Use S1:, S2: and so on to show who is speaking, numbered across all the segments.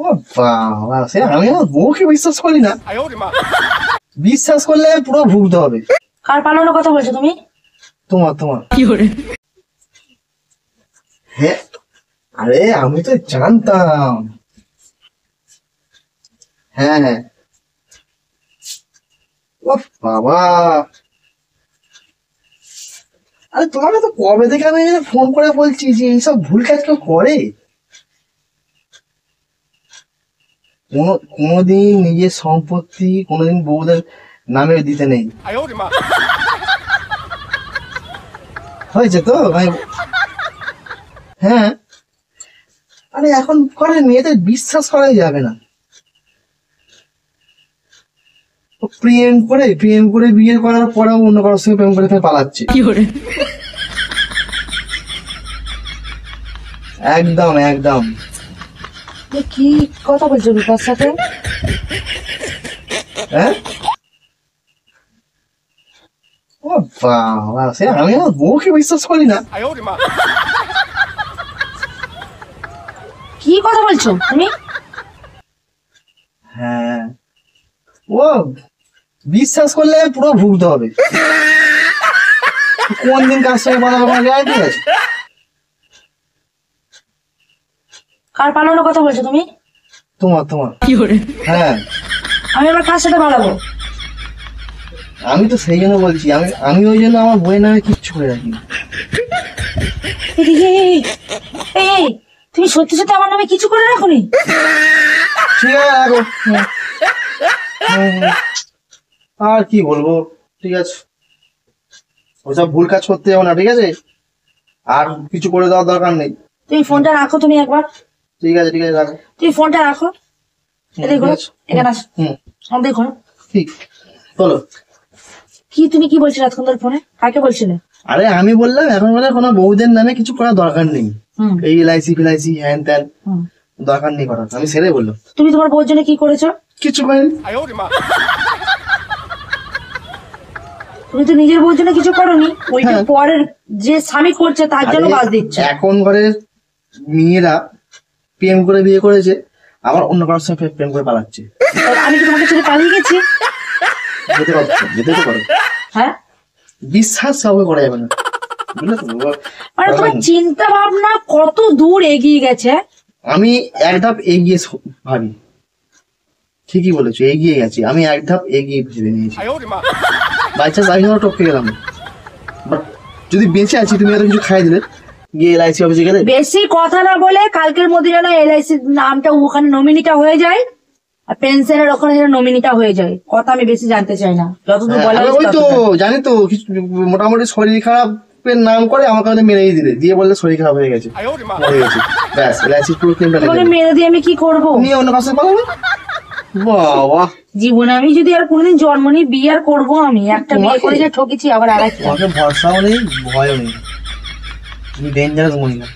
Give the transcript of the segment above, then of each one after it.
S1: ও বাবা, সে আমি আমার বউকে বিশ্বাস করি না। বিশ্বাস করলে পুরো ভুগতে হবে।
S2: কার পালানোর কথা বলছো তুমি?
S1: তোমার তোমার
S2: কি করে?
S1: হ্যাঁ, আরে আমি তো জানতাম। হ্যাঁ হ্যাঁ, ও বাবা, আরে তোমাকে তো কবে থেকে আমি ফোন করে বলছি যে এইসব ভুল কাজ কেউ করে। কোনোদিন নিজের সম্পত্তি কোনোদিন বউদের নামে দিতে নেই। হয়েছে তো ভাই? হ্যাঁ, আরে এখন করে মেয়েদের বিশ্বাস করাই যাবে না। প্রেম করে বিয়ে করার পরেও অন্য কারোর সঙ্গে প্রেম করে ফের পালাচ্ছে।
S2: কি করে?
S1: একদম একদম।
S2: কি কথা বলছো বিকার সাথে?
S1: হ্যাঁ, ও বাবা, সে আমি আমার বউকে বিশ্বাস করি না।
S2: কি কথা বলছো তুমি?
S1: হ্যাঁ, ও বিশ্বাস করলে পুরো ভুগতে হবে। কোন দিন কার সঙ্গে কথা বলা গ্যারান্টি আছে?
S2: কার পালানোর কথা বলছো তুমি?
S1: তোমার তোমার
S2: কি করে?
S1: হ্যাঁ,
S2: আমি আবার কার সাথে পালাবো?
S1: আমি তো সেই জন্য বলছি, আমি ওই জন্য আমার বইয়ের নামে কিচ্ছু করে রাখি।
S2: এই, তুমি সত্যি সত্যি আমার নামে কিছু করে রাখোনি?
S1: ঠিক আছে, রাখো। আর কি বলবো, ঠিক আছে, ওসব ভুল কাজ করতে যাবো না, ঠিক আছে? আর কিছু করে দেওয়ার দরকার নেই।
S2: তুমি ফোনটা রাখো, তুমি একবার।
S1: ঠিক আছে ঠিক আছে, রাখো।
S2: তুমি ফোনটা রাখো। দেখো এখানে আসো। দেখো
S1: ঠিক, চলো।
S2: কি তুমি কি বলছিলে এতক্ষণ ধরে ফোনে? কাকে বলছিলে?
S1: আরে আমি বললাম এখন বলে কোনো বউদের নামে কিছু করার দরকার নেই। এই এলআইসি ফিলাইসি হ্যান ত্যান দরকার নেই করার। আমি সেটাই বললাম।
S2: তুমি তোমার বউর জন্য কি করেছো?
S1: কিছু করেনি।
S2: তুমি তো নিজের বউর জন্য কিছু করোনি, ওইটা পরের যে স্বামী করছে তার জন্য বাস দিচ্ছে।
S1: এখন ঘরে মেয়েরা প্রেম করে বিয়ে করেছে, আবার অন্য কারোর সঙ্গে প্রেম করে পালাচ্ছে।
S2: আমি কি তোমাকে ছেড়ে পালিয়ে গেছি?
S1: যেতে পারো, যেতে তো পারো।
S2: হ্যাঁ,
S1: বিশ্বাস কাউকে করা যাবে না, বুঝলে তো?
S2: মানে তোমার চিন্তা ভাবনা কত দূর এগিয়ে গেছে।
S1: আমি এক ধাপ এগিয়ে ভাবি। ঠিকই বলেছো, এগিয়ে গেছি আমি, এক ধাপ এগিয়ে ভেবে নিয়েছি। বাই চান্স আমি ধরো টপকে গেলাম, বাট যদি বেঁচে আছি তুমি এত কিছু খাই দিলে গিয়ে এলআইসি অফিসে গেলে।
S2: বেশি কথা না বলে কালকের মধ্যে যেন এলআইসির নামটা ওখানে নমিনিটা হয়ে যায়, আর পেনশনের ওখানে যেন নমিনিটা হয়ে যায়। কথা আমি বেশি জানতে চাই না, যতদূর বলা হয়েছে
S1: ওই তো জানি তো, কিছু মোটামুটি শরীর খারাপের নাম করে আমার কাছে মেরেই দিলে, দিয়ে বললে শরীর খারাপ হয়ে গেছে, মরে গেছে, ব্যাস এলআইসি পুরো ক্লেমটা
S2: তোমাকে মেরে দিয়ে আমি কি করবো?
S1: নিয়ে অন্য কাছে পালাবে। বাবা,
S2: জীবনে আমি যদি আর কোনোদিন জন্ম নিই বিয়ে আর করবো? আমি একটা বিয়ে করে যে ঠকেছি, আবার আর একটা।
S1: তোমাকে ভরসাও নেই, ভয়ও নেই, তুমি ডেঞ্জারাস মহিলা।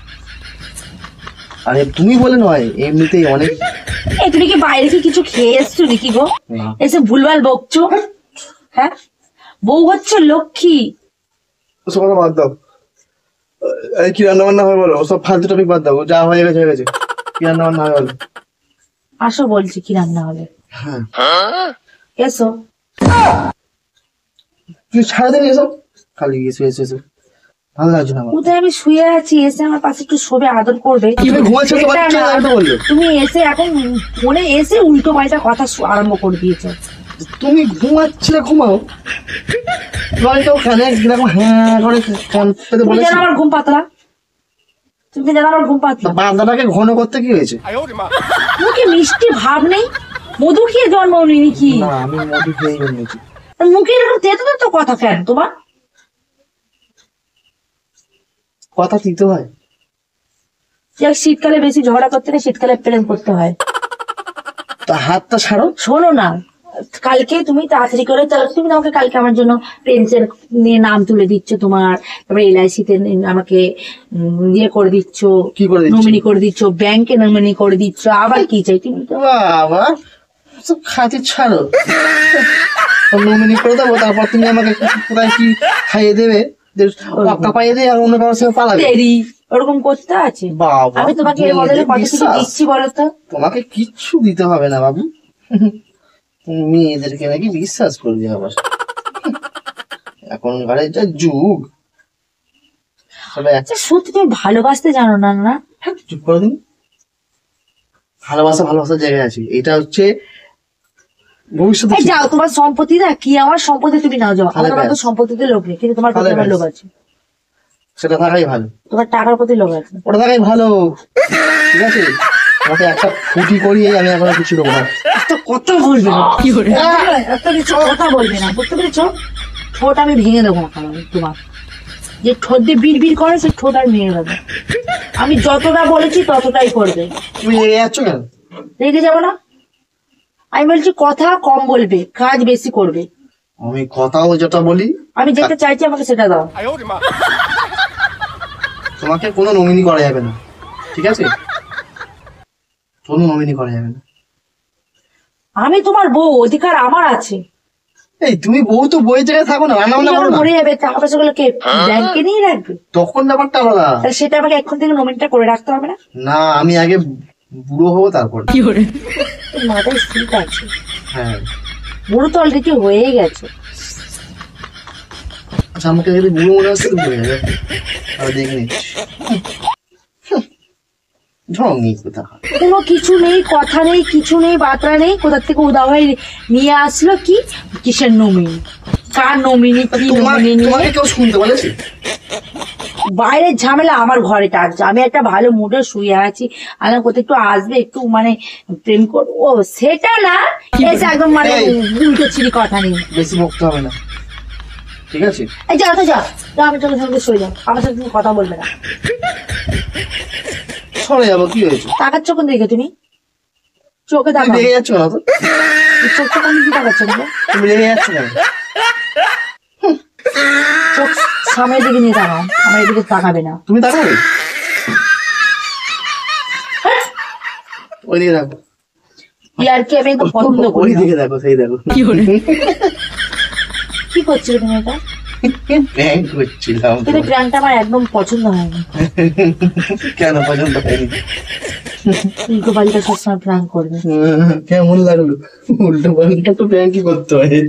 S1: আরে তুমি বলে নয়, এমনিতেই অনেক।
S2: এই তুমি কি বাইরে কি কিছু খেয়ে এসছো নাকি গো? এসে ভুলভাল বকছো। হ্যাঁ, বউ হচ্ছে লক্ষ্মী।
S1: ওসব কথা বাদ দাও। এই কি রান্না বান্না হয় বলো, ওসব ফালতু টপিক বাদ দাও, যা হয়ে গেছে হয়ে গেছে। কি রান্না বান্না হয় বলো?
S2: আসো বলছি কি রান্না হবে।
S1: হ্যাঁ,
S2: এসো।
S1: তুই সারাদিন এসব খালি এসো এসো এসো, ভালো লাগছে না আমার।
S2: কোথায় আমি শুয়ে আছি, এসে আমার পাশে একটু শোবে, আদর করবে।
S1: তুমি ঘুমাচ্ছো তো, বাচ্চা একটু বললো।
S2: তুমি এসে এখন ফোনে এসে উল্টো পাল্টা কথা আরম্ভ করে দিয়েছো।
S1: তুমি ঘুমাচ্ছিলে, ঘুমাও। নয়তো ওখানে কিরকম হ্যাঁ করে কান পেতে
S2: তুমি
S1: বলেছি।
S2: জানো আমার ঘুম পাতলা, তুমি জানো আমার ঘুম পাতলা।
S1: বান্দাটাকে ঘন করতে কি হয়েছে?
S2: মুখে মিষ্টি ভাব নেই? মধু খেয়ে জন্ম নিনি কি?
S1: না, আমি মধু খেয়েই জন্মেছি।
S2: মুখে এরকম তেতো তেতো কথা কেন তোমার?
S1: কথা দিতে হয়।
S2: শীতকালে বেশি ঝগড়া করতে নেই, শীতকালে প্রেম করতে হয়।
S1: তা হাতটা ছাড়ো।
S2: শোনো না, কালকে তুমি তাড়াতাড়ি করে তুমি আমাকে কালকে আমার জন্য পেনশন নিয়ে নাম তুলে দিচ্ছ তোমার, তারপরে এলআইসি তে আমাকে ইয়ে করে দিচ্ছ,
S1: কি করে দিচ্ছ?
S2: নমিনি করে দিচ্ছ, ব্যাংকে নমিনি করে দিচ্ছ, আবার কি চাই তুমি?
S1: বাবা, সব খাতি ছাড়ো। নমিনি করে দেবো, তারপর তুমি আমাকে কোথায় কি খাইয়ে দেবে, পাইয়ে দিয়ে আর অন্য কারোর সঙ্গে পালাবে।
S2: ওরকম করতে আছে?
S1: বাবা,
S2: আমি তোমাকে এর বদলে কত কিছু
S1: বিশ্বাস?
S2: দিচ্ছি বলো তো।
S1: তোমাকে কিচ্ছু দিতে হবে না বাবু, তুমি এদেরকে নাকি বিশ্বাস করবে আবার। এখনকার যা যুগ, তবে
S2: আচ্ছা, সত্যি তুমি ভালোবাসতে জানো না? না,
S1: চুপ করে দিন। ভালোবাসার জায়গায় আছে, এটা হচ্ছে ভবিষ্যতে।
S2: এই যাও, তোমার সম্পত্তি না কি, আমার সম্পত্তি তুমি নাও, যাও।
S1: তাহলে
S2: আমার তো
S1: ব্যাস।
S2: সম্পত্তিতে লোভ নেই, কিন্তু তোমার প্রতি
S1: তাহলে
S2: আমার
S1: ব্যাস।
S2: লোভ আছে।
S1: সেটা থাকাই ভালো,
S2: তোমার টাকার প্রতি লোভ আছে।
S1: ওটা থাকাই ভালো, ঠিক আছে? আমাকে একটা ফুটি করিয়ে আমি এখন আর কিছু দেবো না।
S2: একটা কথা বলবে না, একটা কিছু কথা বলবে না, বুঝতে পেরেছো? ঠোঁট আমি ভেঙে দেবো এখন তোমার। যে ঠোঁট দিয়ে বিড় বিড় করে, সে ঠোঁট আমি ভেঙে দেবো। আমি যতটা বলেছি ততটাই করবে।
S1: তুমি রেগে যাচ্ছ কেন?
S2: রেগে যাবো না? আমি বলছি কথা কম বলবে, কাজ বেশি করবে।
S1: আমি কথাও যেটা বলি,
S2: আমি যেটা চাইছি আমাকে সেটা দাও।
S1: তোমাকে কোনো নমিনি করা যাবে না, ঠিক আছে? কোনো নমিনি করা যাবে না।
S2: আমি তোমার বউ, অধিকার আমার আছে।
S1: এই তুমি বউ তো বইয়ের জায়গায় থাকো না, রান্না বান্না করো
S2: যখন
S1: না,
S2: মরে যাবে টাকা পয়সা গুলো কে ব্যাংকে নিয়ে রাখবে?
S1: তখন ব্যাপারটা আলাদা।
S2: তাহলে সেটা আমাকে এখন থেকে নমিনিটা করে রাখতে হবে না?
S1: না, আমি আগে বুড়ো হবো তারপর।
S2: তোর মাথায় স্থির আছে।
S1: হ্যাঁ,
S2: বুড়ো তো অলরেডি হয়ে গেছে।
S1: আচ্ছা, আমাকে যদি বুড়ো মনে হচ্ছে তো হয়ে যাবে, আমি দেখে নিচ্ছি। ঢং নেই কোথা।
S2: কোনো কিছু নেই, কথা নেই, কিছু নেই, বার্তা নেই। কোথা থেকে উদা হয়ে নিয়ে আসলো কি, কিসের নমিনি, কার নমিনি, কি নমিনি নিয়ে
S1: তোমাকে কেউ শুনতে বলেছে?
S2: বাইরের ঝামেলা আমার ঘরে টানছে। আমি একটা ভালো মুডে শুয়ে আছি, আমার কোথাও একটু আসবে, একটু মানে প্রেম করবো, ও সেটা না, এসে একদম মানে
S1: এই।
S2: উল্টো ছিড়ি কথা নেই।
S1: বেশি বকতে হবে না, ঠিক আছে?
S2: এই যাও তো, যাও যাও, আমি চোখের সামনে শুয়ে যাও, আমার সাথে তুমি কথা বলবে না।
S1: সরে যাবো, কি হয়েছে?
S2: তাকাচ্ছ কোন দিকে তুমি? চোখে
S1: তুমি
S2: তাকাও।
S1: রেগে যাচ্ছ না তো?
S2: চোখটা কোন দিকে তাকাচ্ছ না?
S1: তুমি রেগে যাচ্ছ কেন?
S2: চোখ সামনের দিকে নিয়ে তাকাও, আমার এদিকে তাকাবে না।
S1: তুমি তাকাবে, ওই দিকে দেখো,
S2: ইয়ার কি আমি একদম পছন্দ
S1: ওই
S2: করি না।
S1: দিকে দেখো, সেই দেখো।
S2: কি করছিলে তুমি এটা?
S1: প্র্যাঙ্ক করছিলাম।
S2: কিন্তু প্রাণটা আমার একদম পছন্দ হয়নি।
S1: কেন পছন্দ হয়নি?
S2: উল্টো পাল্টা সবসময় প্রাণ করবে।
S1: কেমন লাগলো? উল্টো পাল্টা তো প্র্যাঙ্কই করতে হয়।